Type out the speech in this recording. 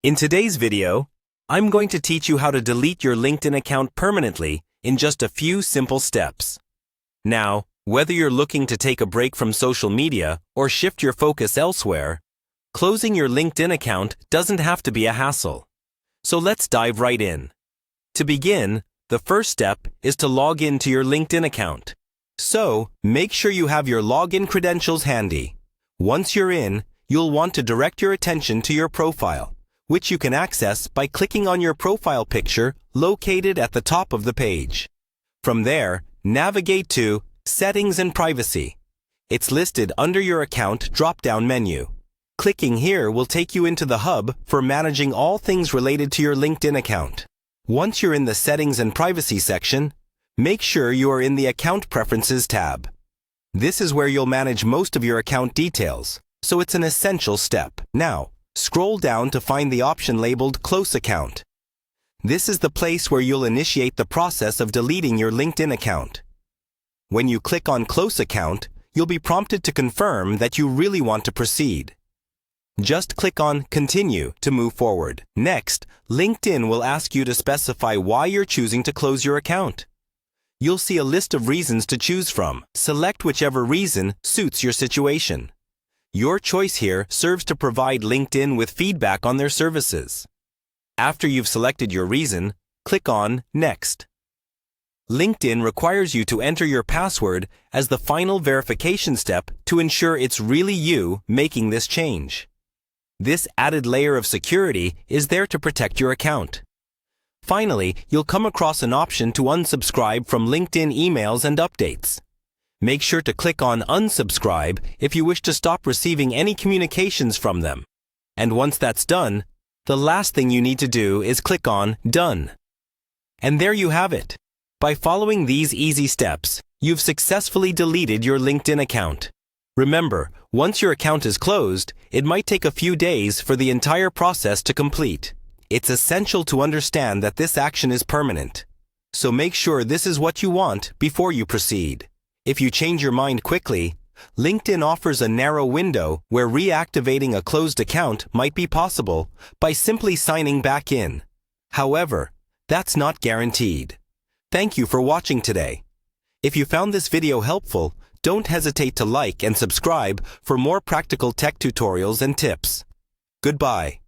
In today's video, I'm going to teach you how to delete your LinkedIn account permanently in just a few simple steps. Now, whether you're looking to take a break from social media or shift your focus elsewhere, closing your LinkedIn account doesn't have to be a hassle. So let's dive right in. To begin, the first step is to log in to your LinkedIn account. So, make sure you have your login credentials handy. Once you're in, you'll want to direct your attention to your profile, which you can access by clicking on your profile picture located at the top of the page. From there, navigate to Settings and Privacy. It's listed under your account drop-down menu. Clicking here will take you into the hub for managing all things related to your LinkedIn account. Once you're in the Settings and Privacy section, make sure you are in the Account Preferences tab. This is where you'll manage most of your account details, so it's an essential step. Now, scroll down to find the option labeled Close Account. This is the place where you'll initiate the process of deleting your LinkedIn account. When you click on Close Account, you'll be prompted to confirm that you really want to proceed. Just click on Continue to move forward. Next, LinkedIn will ask you to specify why you're choosing to close your account. You'll see a list of reasons to choose from. Select whichever reason suits your situation. Your choice here serves to provide LinkedIn with feedback on their services. After you've selected your reason, click on Next. LinkedIn requires you to enter your password as the final verification step to ensure it's really you making this change. This added layer of security is there to protect your account. Finally, you'll come across an option to unsubscribe from LinkedIn emails and updates. Make sure to click on Unsubscribe if you wish to stop receiving any communications from them. And once that's done, the last thing you need to do is click on Done. And there you have it. By following these easy steps, you've successfully deleted your LinkedIn account. Remember, once your account is closed, it might take a few days for the entire process to complete. It's essential to understand that this action is permanent. So make sure this is what you want before you proceed. If you change your mind quickly, LinkedIn offers a narrow window where reactivating a closed account might be possible by simply signing back in. However, that's not guaranteed. Thank you for watching today. If you found this video helpful, don't hesitate to like and subscribe for more practical tech tutorials and tips. Goodbye.